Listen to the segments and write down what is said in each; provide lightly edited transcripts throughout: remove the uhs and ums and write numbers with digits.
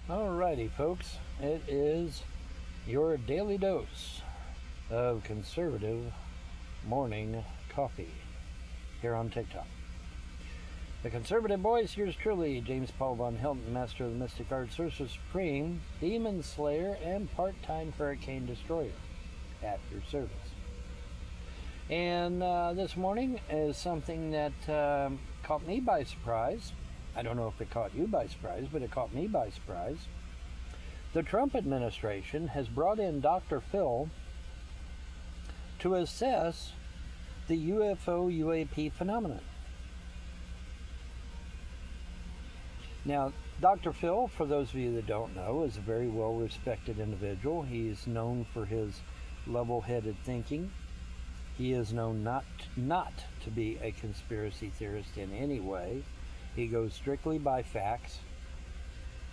Alrighty, folks, it is your daily dose of conservative morning coffee here on TikTok. The conservative voice, yours truly, James Paul Von Hilton, master of the mystic arts, sorcerer supreme, demon slayer, and part-time hurricane destroyer, at your service. And this morning is something that caught me by surprise. I don't know if it caught you by surprise, but it caught me by surprise. The Trump administration has brought in Dr. Phil to assess the UFO UAP phenomenon. Now, Dr. Phil, for those of you that don't know, is a very well-respected individual. He's known for his level-headed thinking. He is known not to be a conspiracy theorist in any way. He goes strictly by facts,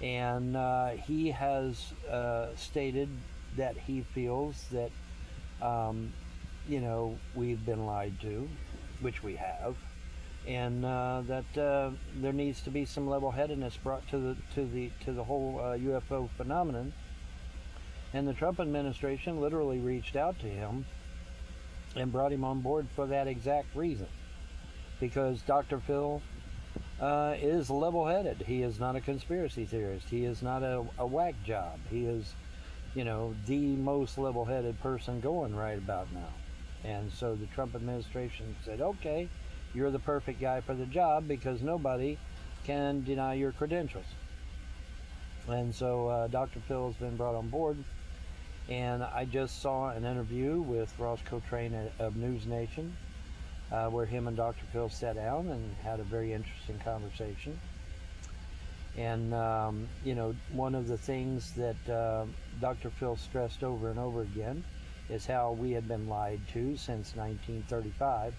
and he has stated that he feels that, we've been lied to, which we have, and that there needs to be some level-headedness brought to the whole UFO phenomenon. And the Trump administration literally reached out to him and brought him on board for that exact reason, because Dr. Phil is level-headed. He is not a conspiracy theorist. He is not a whack job. He is, the most level-headed person going right about now. And so the Trump administration said, okay, you're the perfect guy for the job because nobody can deny your credentials. And so Dr. Phil has been brought on board. And I just saw an interview with Ross Coltrane of News Nation, where him and Dr. Phil sat down and had a very interesting conversation. And, one of the things that Dr. Phil stressed over and over again is how we had been lied to since 1935.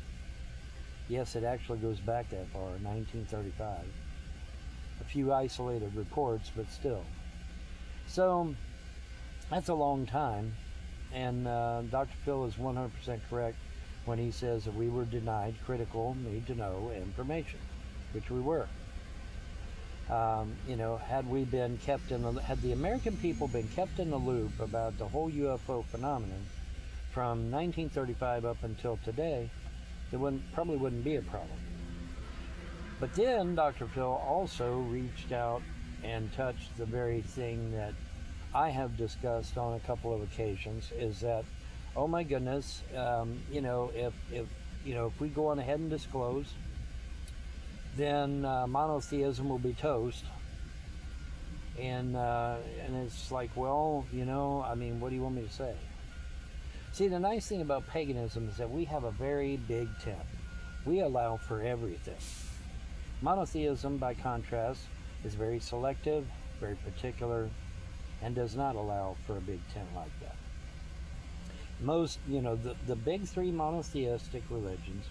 Yes, it actually goes back that far, 1935. A few isolated reports, but still. So, that's a long time, and Dr. Phil is 100% correct when he says that we were denied critical, need-to-know information, which we were. Had we been kept had the American people been kept in the loop about the whole UFO phenomenon from 1935 up until today, it probably wouldn't be a problem. But then Dr. Phil also reached out and touched the very thing that I have discussed on a couple of occasions, is that, oh my goodness, if we go on ahead and disclose, then monotheism will be toast. And it's like, well, what do you want me to say? See, the nice thing about paganism is that we have a very big tent. We allow for everything. Monotheism, by contrast, is very selective, very particular, and does not allow for a big tent like that. Most, the big three monotheistic religions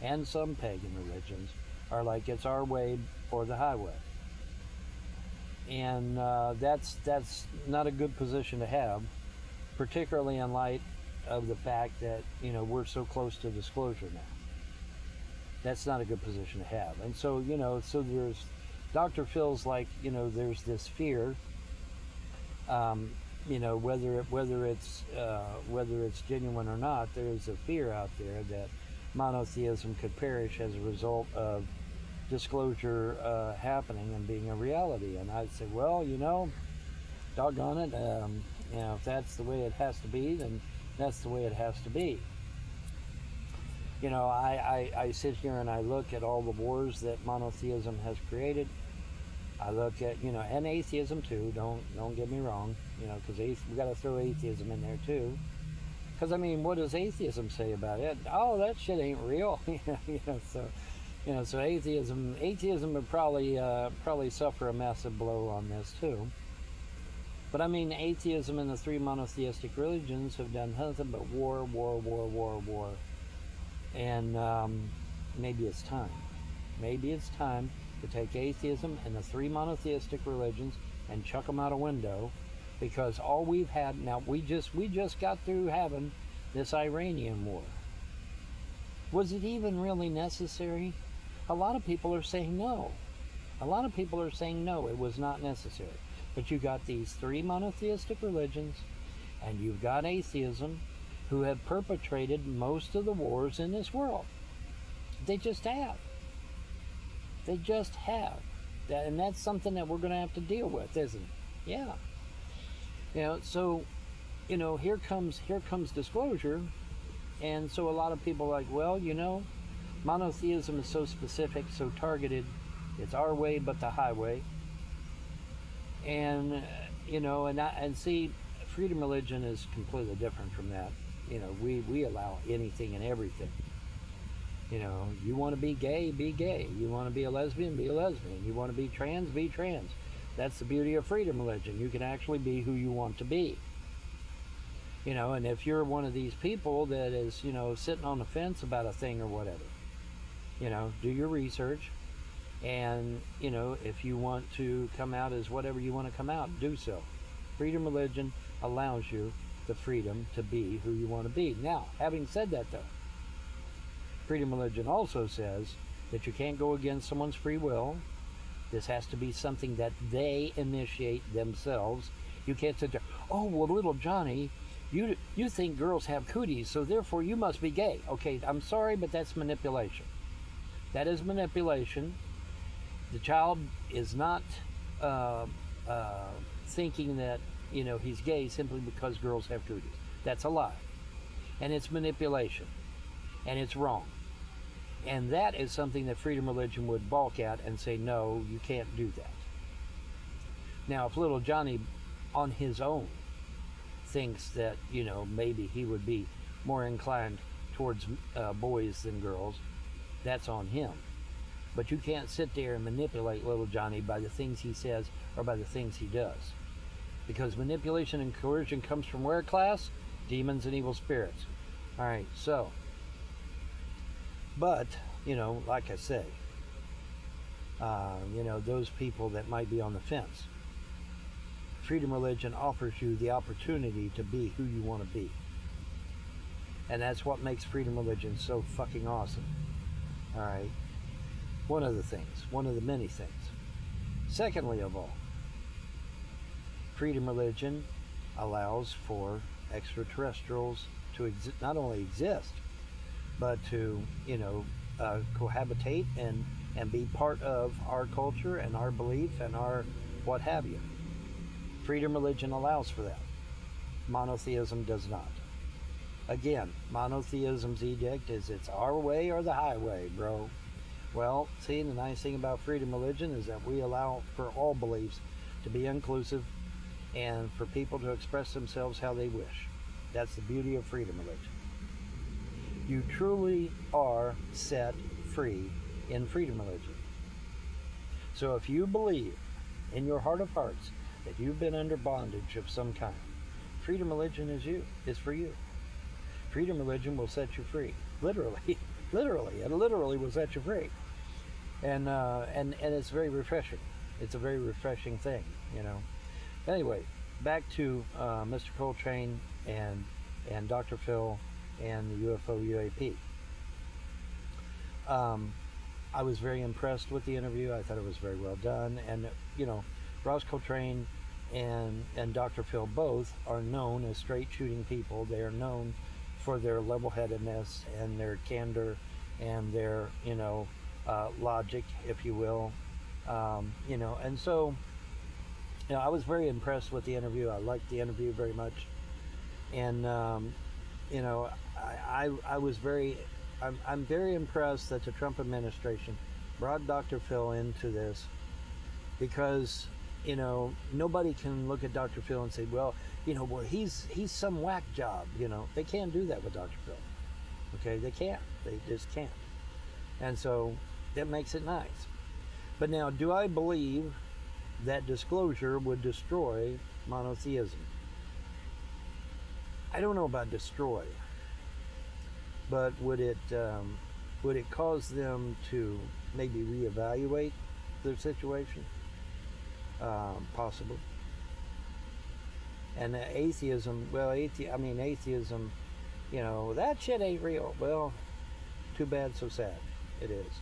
and some pagan religions are like, it's our way or the highway. And that's not a good position to have, particularly in light of the fact that, we're so close to disclosure now. That's not a good position to have. And so, so there's, Dr. Phil's like, there's this fear, whether it's genuine or not, there's a fear out there that monotheism could perish as a result of disclosure happening and being a reality. And I'd say, well, doggone it, if that's the way it has to be, then that's the way it has to be. I sit here and I look at all the wars that monotheism has created. I look at, and atheism too, don't get me wrong, because we got to throw atheism in there too. Because, what does atheism say about it? Oh, that shit ain't real. So atheism would probably suffer a massive blow on this too. But atheism and the three monotheistic religions have done nothing but war. And maybe it's time. Maybe it's time to take atheism and the three monotheistic religions and chuck them out a window, because all we've had now, we just got through having this Iranian war. Was it even really necessary? A lot of people are saying no. A lot of people are saying no, it was not necessary. But you got these three monotheistic religions, and you've got atheism, who have perpetrated most of the wars in this world. They just have. They just have. And that's something that we're going to have to deal with, isn't it? Yeah. So, here comes disclosure, and so a lot of people are like, well, monotheism is so specific, so targeted. It's our way, but the highway. And and see, freedom religion is completely different from that. We allow anything and everything. You want to be gay, be gay. You want to be a lesbian, be a lesbian. You want to be trans, be trans. That's the beauty of freedom religion. You can actually be who you want to be. And if you're one of these people that is, sitting on the fence about a thing or whatever, do your research. And, if you want to come out as whatever you want to come out, do so. Freedom religion allows you the freedom to be who you want to be. Now, having said that, though, freedom religion also says that you can't go against someone's free will. This has to be something that they initiate themselves. You can't sit there, oh, well, little Johnny, you think girls have cooties, so therefore you must be gay. Okay, I'm sorry, but that's manipulation. That is manipulation. The child is not thinking that, he's gay simply because girls have cooties. That's a lie. And it's manipulation. And it's wrong. And that is something that freedom religion would balk at and say, no, you can't do that. Now, if little Johnny on his own thinks that, maybe he would be more inclined towards boys than girls, that's on him. But you can't sit there and manipulate little Johnny by the things he says or by the things he does. Because manipulation and coercion comes from where, class? Demons and evil spirits. All right, so. But, like I say, those people that might be on the fence, freedom religion offers you the opportunity to be who you want to be. And that's what makes freedom religion so fucking awesome. All right. One of the things, one of the many things. Secondly of all, freedom religion allows for extraterrestrials to not only exist, but to, cohabitate and be part of our culture and our belief and our what have you. Freedom religion allows for that. Monotheism does not. Again, monotheism's edict is it's our way or the highway, bro. Well, see, the nice thing about freedom religion is that we allow for all beliefs to be inclusive and for people to express themselves how they wish. That's the beauty of freedom religion. You truly are set free in freedom religion. So if you believe in your heart of hearts that you've been under bondage of some kind, freedom religion is for you. Freedom religion will set you free. Literally. It literally will set you free. And it's very refreshing. It's a very refreshing thing, Anyway, back to Mr. Coltrane and Dr. Phil and the UFO UAP. I was very impressed with the interview. I thought it was very well done. And, Ross Coltrane and Dr. Phil both are known as straight shooting people. They are known for their level-headedness and their candor and their, logic, if you will. And so, I was very impressed with the interview. I liked the interview very much. And, I was I'm very impressed that the Trump administration brought Dr. Phil into this because, nobody can look at Dr. Phil and say, well, he's some whack job, They can't do that with Dr. Phil. Okay, they can't. They just can't. And so that makes it nice. But now, do I believe that disclosure would destroy monotheism? I don't know about destroy, but would it cause them to maybe reevaluate their situation? Possibly. And atheism, atheism, that shit ain't real. Well, too bad, so sad. It is.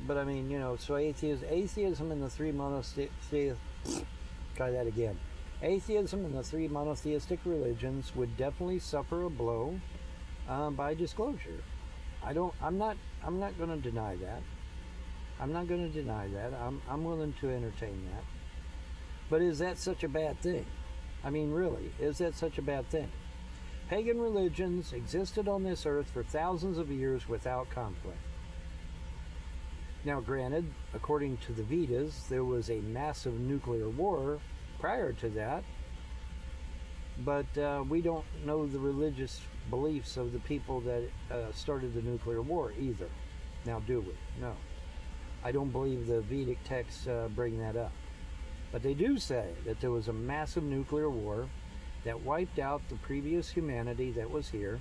But so atheism and the three Try that again. Atheism and the three monotheistic religions would definitely suffer a blow by disclosure. I'm not going to deny that. I'm not going to deny that. I'm willing to entertain that. But is that such a bad thing? I mean, really, is that such a bad thing? Pagan religions existed on this earth for thousands of years without conflict. Now, granted, according to the Vedas, there was a massive nuclear war prior to that, but we don't know the religious beliefs of the people that started the nuclear war either. Now, do we? No. I don't believe the Vedic texts bring that up. But they do say that there was a massive nuclear war that wiped out the previous humanity that was here.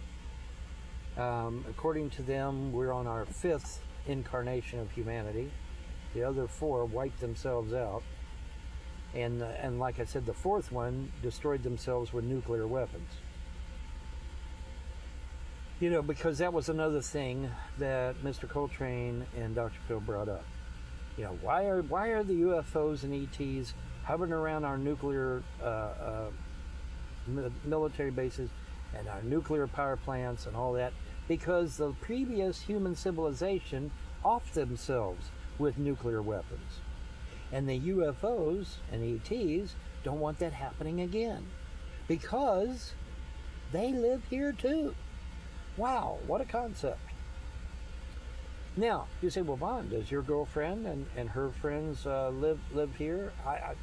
According to them, we're on our 5th incarnation of humanity. The other 4 wiped themselves out. And like I said, the 4th one destroyed themselves with nuclear weapons. You know, because that was another thing that Mr. Coltrane and Dr. Phil brought up. You know, why are the UFOs and ETs hovering around our nuclear military bases and our nuclear power plants and all that? Because the previous human civilization offed themselves with nuclear weapons. And the UFOs and ETs don't want that happening again. Because they live here too. Wow, what a concept. Now, you say, well, Vaughn, does your girlfriend and her friends live here?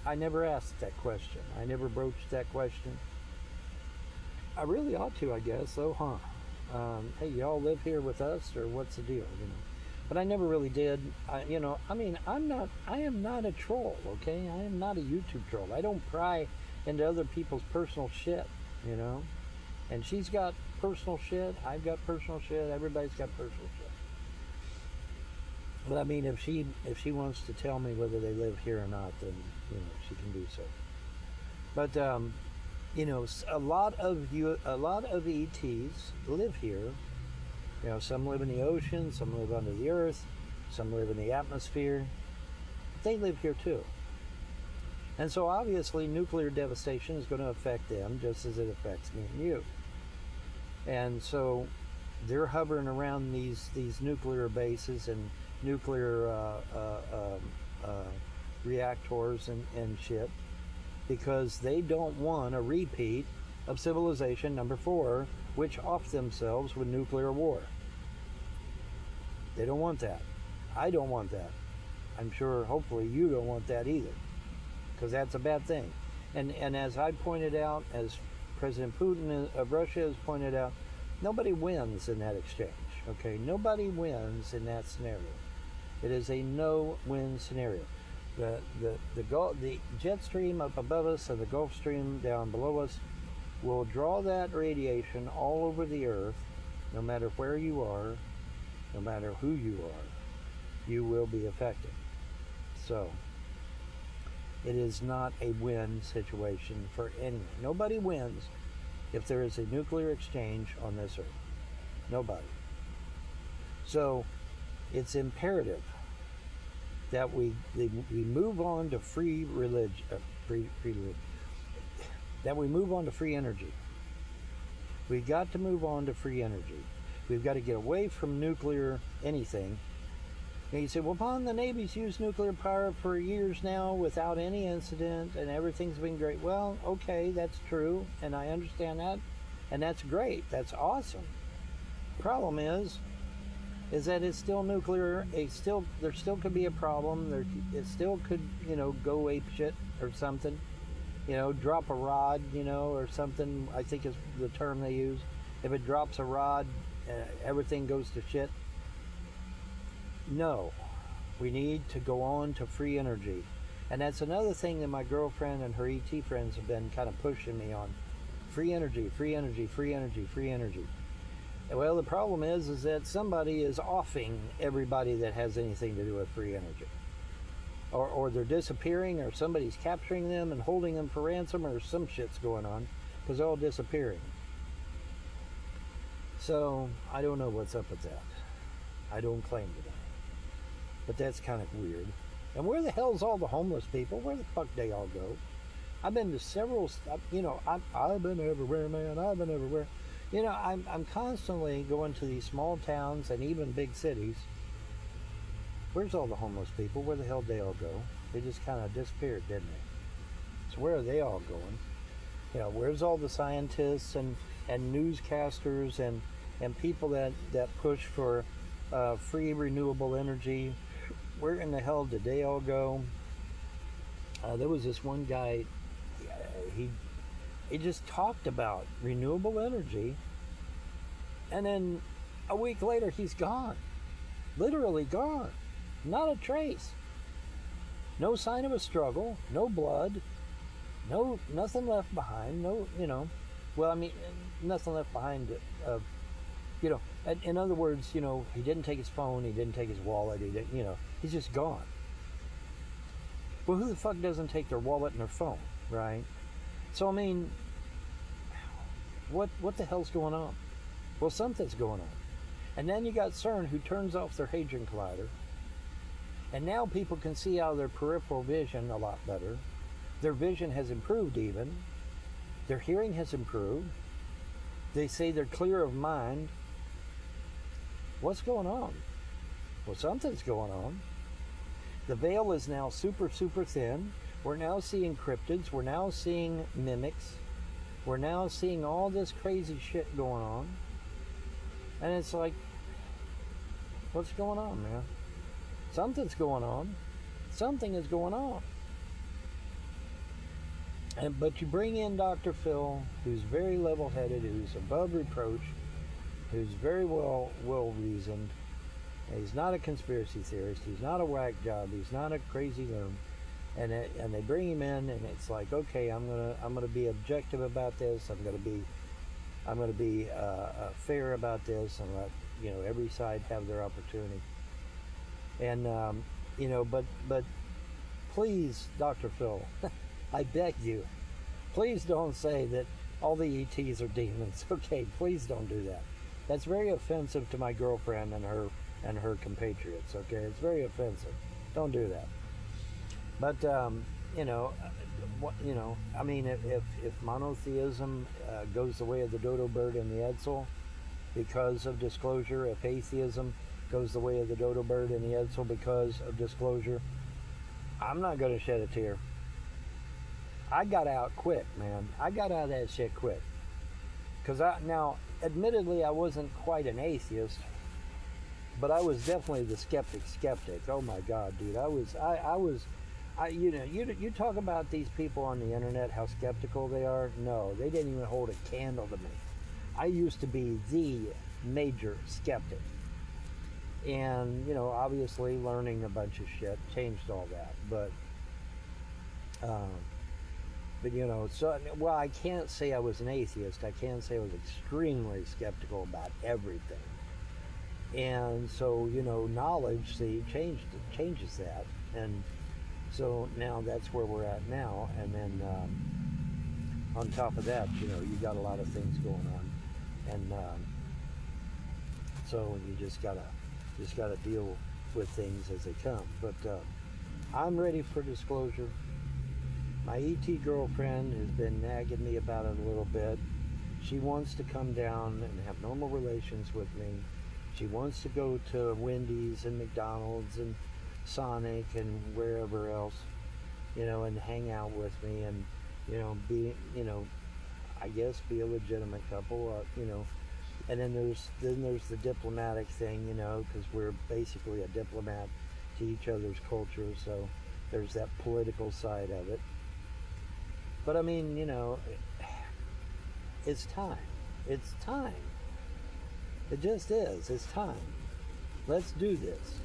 I never asked that question. I never broached that question. I really ought to, I guess, though, huh? Hey, y'all live here with us, or what's the deal, you know? But I never really did. I am not a troll, okay? I am not a YouTube troll. I don't pry into other people's personal shit, you know? And she's got personal shit, I've got personal shit, everybody's got personal shit. But I mean, if she wants to tell me whether they live here or not, then, you know, she can do so. But you know, a lot of ETs live here. You know, some live in the ocean, some live under the earth, some live in the atmosphere. They live here too. And so obviously nuclear devastation is going to affect them just as it affects me and you. And so they're hovering around these nuclear bases and nuclear reactors and shit, because they don't want a repeat of civilization number 4, which offed themselves with nuclear war. They don't want that. I don't want that. I'm sure, hopefully, you don't want that either, because that's a bad thing. And as I pointed out, as President Putin of Russia has pointed out, nobody wins in that exchange. Okay, nobody wins in that scenario. It is a no-win scenario. The jet stream up above us and the Gulf Stream down below us will draw that radiation all over the earth. No matter where you are, no matter who you are, you will be affected. So it is not a win situation for anyone. Nobody wins if there is a nuclear exchange on this earth. Nobody. So it's imperative that we move on to free religion, that we move on to free energy. We've got to move on to free energy. We've got to get away from nuclear anything. And you say, well, Vaughn, the Navy's used nuclear power for years now without any incident and everything's been great. Well, okay, that's true, and I understand that, and that's great. That's awesome. Problem is that it's still nuclear. There still could be a problem. It still could, you know, go ape shit or something. You know, drop a rod, you know, or something, I think is the term they use. If it drops a rod, everything goes to shit. No, we need to go on to free energy. And that's another thing that my girlfriend and her ET friends have been kind of pushing me on. Free energy, free energy, free energy, free energy. Well, the problem is that somebody is offing everybody that has anything to do with free energy. Or they're disappearing, or somebody's capturing them and holding them for ransom, or some shit's going on, because they're all disappearing. So, I don't know what's up with that. I don't claim to know. But that's kind of weird. And where the hell's all the homeless people? Where the fuck they all go? I've been to several, I've been everywhere, man. I've been everywhere. I'm constantly going to these small towns and even big cities. Where's all the homeless people? Where the hell did they all go? They just kind of disappeared, didn't they? So where are they all going? Where's all the scientists and newscasters and people that push for free renewable energy? Where in the hell did they all go? There was this one guy, he just talked about renewable energy, and then a week later he's gone. Literally gone. Not a trace. No sign of a struggle, no blood, nothing left behind, nothing left behind of, in other words, he didn't take his phone, he didn't take his wallet, he's just gone. Well, who the fuck doesn't take their wallet and their phone, right? So, what the hell's going on? Well, something's going on. And then you got CERN, who turns off their Hadron Collider, and now people can see out of their peripheral vision a lot better. Their vision has improved even. Their hearing has improved. They say they're clear of mind. What's going on? Well, something's going on. The veil is now super, super thin. We're now seeing cryptids. We're now seeing mimics. We're now seeing all this crazy shit going on. And it's like, what's going on, man? Something's going on. Something is going on. But you bring in Dr. Phil, who's very level-headed, who's above reproach, who's very well reasoned. He's not a conspiracy theorist. He's not a whack job. He's not a crazy loon. And they bring him in, and it's like, okay, I'm gonna be objective about this. I'm gonna be fair about this, and let every side have their opportunity. And but please, Dr. Phil, I beg you, please don't say that all the ETs are demons. Okay, please don't do that. That's very offensive to my girlfriend and her compatriots. Okay, it's very offensive. Don't do that. But if monotheism goes the way of the dodo bird and the Edsel because of disclosure, if atheism goes the way of the dodo bird and the Edsel because of disclosure, I'm not going to shed a tear. I got out quick, man. I got out of that shit quick. Because admittedly, I wasn't quite an atheist, but I was definitely the skeptic. Oh my God, dude. You talk about these people on the internet, how skeptical they are. No, they didn't even hold a candle to me. I used to be the major skeptic. And, obviously learning a bunch of shit changed all that. But I can't say I was an atheist. I can say I was extremely skeptical about everything. And so, knowledge, changes that. And so now that's where we're at now. And then on top of that, you got a lot of things going on. And so you just gotta deal with things as they come. But I'm ready for disclosure. My ET girlfriend has been nagging me about it a little bit. She wants to come down and have normal relations with me. She wants to go to Wendy's and McDonald's and Sonic and wherever else, and hang out with me and, be, I guess be a legitimate couple, And then there's the diplomatic thing, because we're basically a diplomat to each other's culture, so there's that political side of it. But it's time. It's time. It just is. It's time. Let's do this.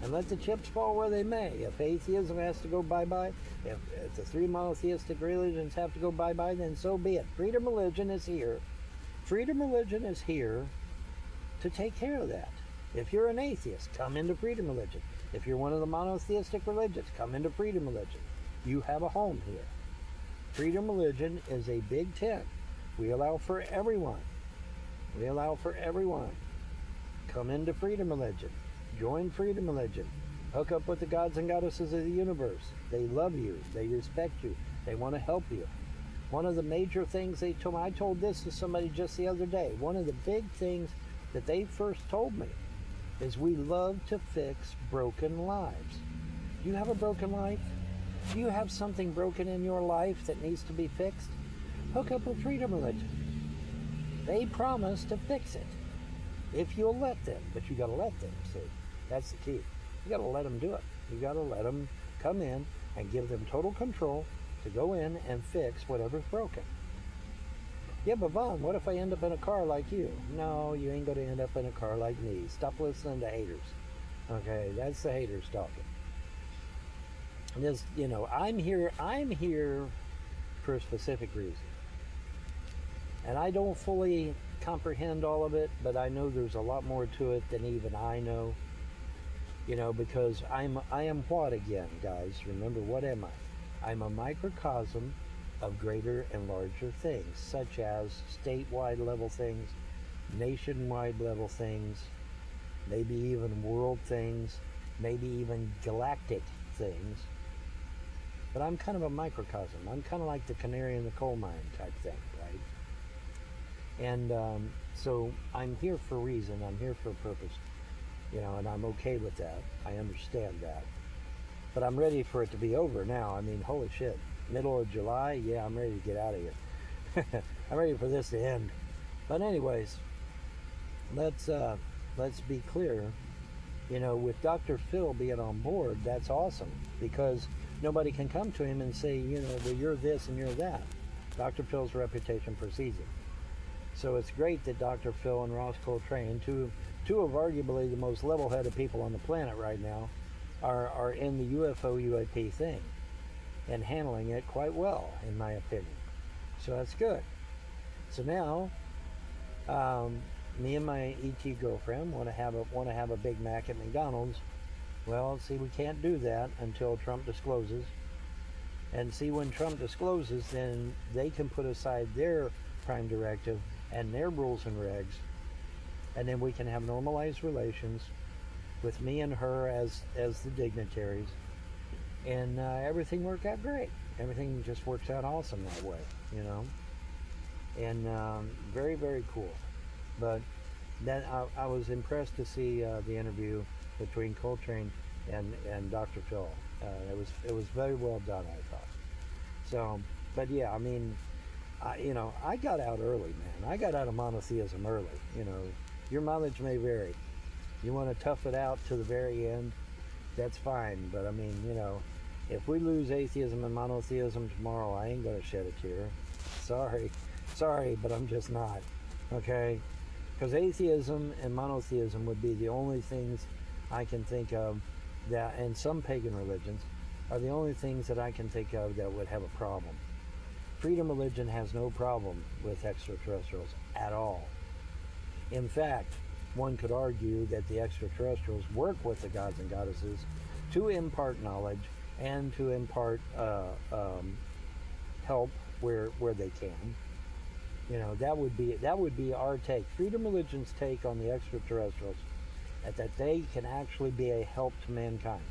And let the chips fall where they may. If atheism has to go bye-bye, if the three monotheistic religions have to go bye-bye, then so be it. Freedom religion is here. Freedom religion is here to take care of that. If you're an atheist, come into freedom religion. If you're one of the monotheistic religions, come into freedom religion. You have a home here. Freedom religion is a big tent. We allow for everyone. We allow for everyone. Come into freedom religion. Join freedom religion. Hook up with the gods and goddesses of the universe. They love you. They respect you. They want to help you. One of the major things they told me, I told this to somebody just the other day. One of the big things that they first told me is we love to fix broken lives. Do you have a broken life? Do you have something broken in your life that needs to be fixed? Hook up with Freedom Religion. They promise to fix it if you'll let them, but you got to let them. See, that's the key. You got to let them do it. You got to let them come in and give them total control to go in and fix whatever's broken. Yeah, but Vaughn, what if I end up in a car like you? No, you ain't going to end up in a car like me. Stop listening to haters. Okay, that's the haters talking. This, I'm here for a specific reason. And I don't fully comprehend all of it, but I know there's a lot more to it than even I know. Because I am what again, guys? Remember, what am I? I'm a microcosm of greater and larger things, such as statewide level things, nationwide level things, maybe even world things, maybe even galactic things. But I'm kind of a microcosm. I'm kind of like the canary in the coal mine type thing, right? And so I'm here for a reason. I'm here for a purpose. And I'm okay with that. I understand that. But I'm ready for it to be over now. I mean, holy shit. Middle of July, yeah, I'm ready to get out of here. I'm ready for this to end. But anyways, let's be clear. With Dr. Phil being on board, that's awesome. Because nobody can come to him and say, well, you're this and you're that. Dr. Phil's reputation precedes him. So it's great that Dr. Phil and Ross Coltrane, two of arguably the most level-headed people on the planet right now, are in the UFO UAP thing and handling it quite well, in my opinion. So that's good. So now, me and my ET girlfriend want to have a Big Mac at McDonald's. Well, see, we can't do that until Trump discloses. And see, when Trump discloses, then they can put aside their prime directive and their rules and regs, and then we can have normalized relations with me and her as the dignitaries, and everything worked out great. Everything just works out awesome that way, and very, very cool. But then I was impressed to see the interview between Coltrane and Dr. Phil. It was very well done, I thought. So, but yeah, I mean, I got out early, man. I got out of monotheism early. Your mileage may vary. You want to tough it out to the very end, that's fine. But I mean, if we lose atheism and monotheism tomorrow, I ain't gonna shed a tear. Sorry, but I'm just not. Okay, because atheism and monotheism would be the only things I can think of that, and some pagan religions are the only things that I can think of that would have a problem. Freedom Religion has no problem with extraterrestrials at all. In fact, one could argue that the extraterrestrials work with the gods and goddesses to impart knowledge and to impart help where they can. That would be our take. Freedom Religion's take on the extraterrestrials, that they can actually be a help to mankind.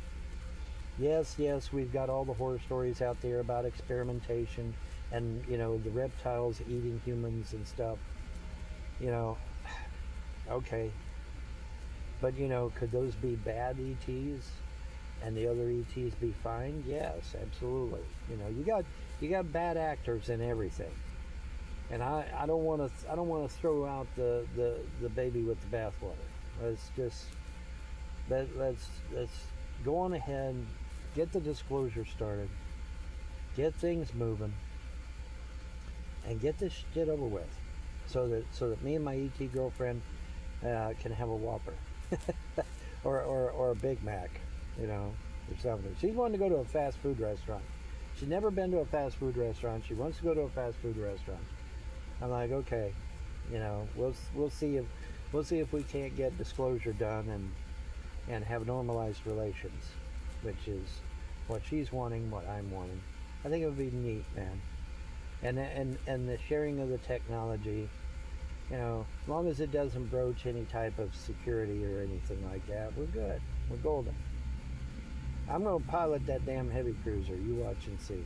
Yes, we've got all the horror stories out there about experimentation and, the reptiles eating humans and stuff. Okay. But, could those be bad ETs and the other ETs be fine? Yes, absolutely. You got bad actors in everything. And I don't want to throw out the baby with the bathwater. Let's go on ahead, get the disclosure started, get things moving, and get this shit over with, so that me and my ET girlfriend can have a Whopper or a Big Mac, or something. She's wanting to go to a fast food restaurant. She's never been to a fast food restaurant. She wants to go to a fast food restaurant. I'm like, okay, we'll see if we can't get disclosure done and have normalized relations, which is what she's wanting, what I'm wanting. I think it would be neat, man. And the sharing of the technology, as long as it doesn't broach any type of security or anything like that, we're good. We're golden. I'm gonna pilot that damn heavy cruiser. You watch and see.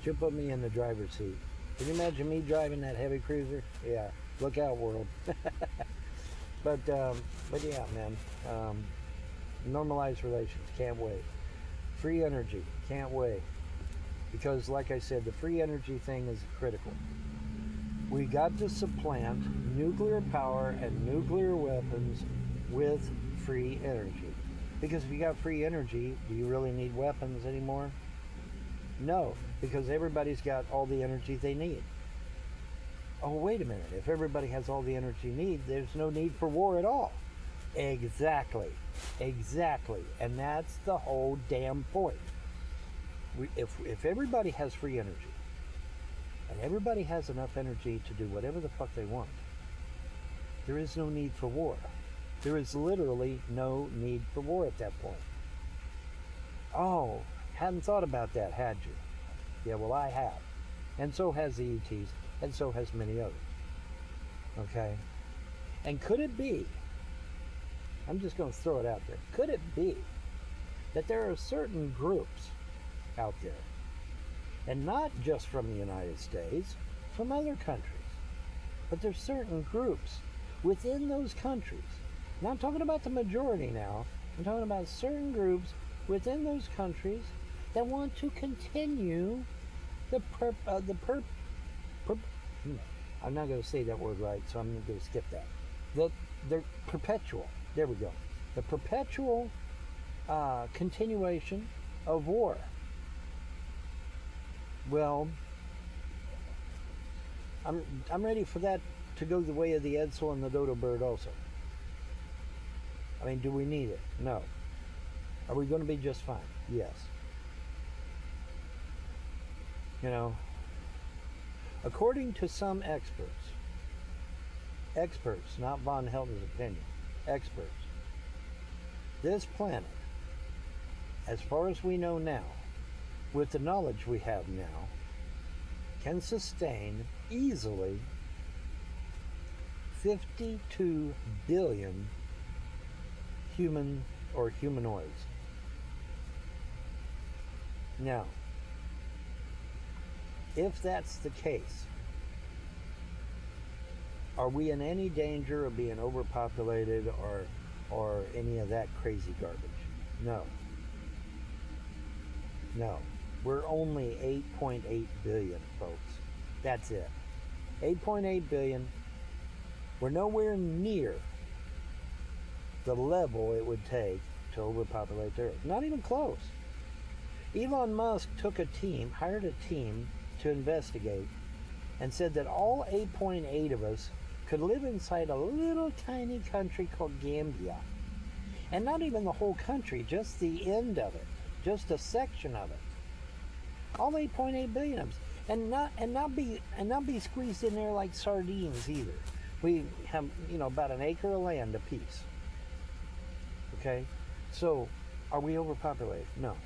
She'll put me in the driver's seat. Can you imagine me driving that heavy cruiser? Yeah. Look out, world. But yeah, man. Normalized relations. Can't wait. Free energy. Can't wait. Because, like I said, the free energy thing is critical. We got to supplant nuclear power and nuclear weapons with free energy. Because if you got free energy, do you really need weapons anymore? No, because everybody's got all the energy they need. Oh, wait a minute. If everybody has all the energy they need, there's no need for war at all. Exactly. Exactly. And that's the whole damn point. If everybody has free energy, and everybody has enough energy to do whatever the fuck they want, there is no need for war. There is literally no need for war at that point. Oh, hadn't thought about that, had you? Yeah, well, I have. And so has the ETs, and so has many others. Okay? And could it be, I'm just going to throw it out there, could it be that there are certain groups out there, and not just from the United States, from other countries, but there's certain groups within those countries. Now I'm talking about the majority now. I'm talking about certain groups within those countries that want to continue I'm not going to say that word right, so I'm going to skip that. The perpetual, there we go. The perpetual continuation of war. Well, I'm ready for that to go the way of the Edsel and the dodo bird also. I mean, do we need it? No. Are we going to be just fine? Yes. You know, according to some experts, not Von Helton's opinion, experts, this planet, as far as we know now, with the knowledge we have now, can sustain easily 52 billion human or humanoids. Now, if that's the case, are we in any danger of being overpopulated or any of that crazy garbage? No. No. We're only 8.8 billion, folks. That's it. 8.8 billion. We're nowhere near the level it would take to overpopulate the Earth. Not even close. Elon Musk hired a team to investigate, and said that all 8.8 of us could live inside a little tiny country called Gambia. And not even the whole country, just the end of it, just a section of it. All 8.8 billion of us. And not be squeezed in there like sardines either. We have, about an acre of land apiece. Okay? So, are we overpopulated? No.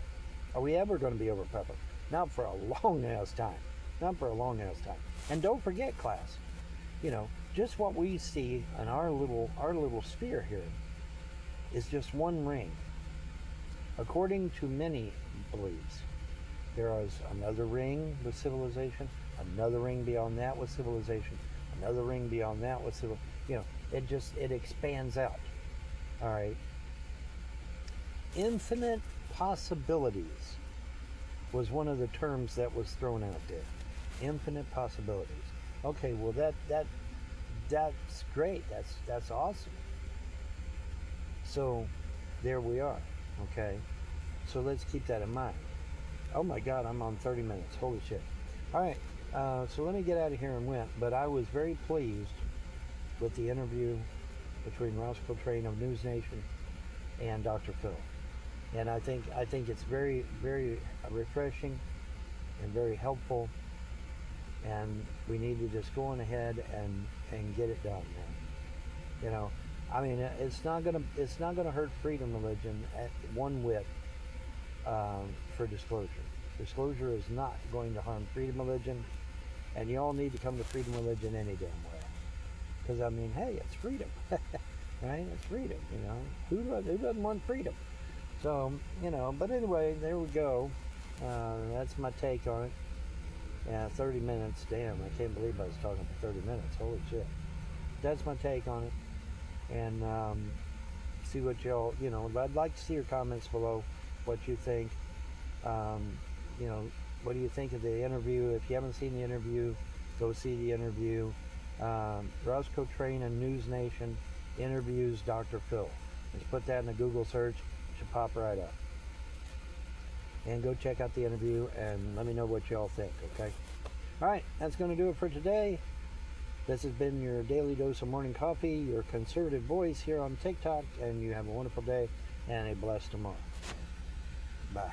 Are we ever going to be overpopulated? Not for a long ass time. Not for a long ass time. And don't forget, class, just what we see in our little sphere here is just one ring. According to many beliefs, there is another ring with civilization, another ring beyond that with civilization, another ring beyond that with civilization. It expands out. All right. Infinite possibilities was one of the terms that was thrown out there. Infinite possibilities. Okay, well that's great. That's awesome. So there we are. Okay. So let's keep that in mind. Oh my God, I'm on 30 minutes. Holy shit. All right. So let me get out of here and went. But I was very pleased with the interview between Ross Coltrane of News Nation and Dr. Phil. And I think it's very, very refreshing and very helpful. And we need to just go on ahead and get it done, man. I mean, it's not gonna hurt freedom religion at one whit for disclosure. Disclosure is not going to harm freedom religion, and you all need to come to freedom religion any damn way. Because I mean, hey, it's freedom, right? It's freedom. Who doesn't want freedom? So, but anyway, there we go. That's my take on it. Yeah, 30 minutes. Damn, I can't believe I was talking for 30 minutes. Holy shit. That's my take on it. And see what y'all, I'd like to see your comments below, what you think. What do you think of the interview? If you haven't seen the interview, go see the interview. Roscoe Train and News Nation interviews Dr. Phil. Just put that in a Google search. It should pop right up. And go check out the interview and let me know what y'all think, okay? All right, that's going to do it for today. This has been your daily dose of morning coffee, your conservative voice here on TikTok, and you have a wonderful day and a blessed tomorrow. Bye.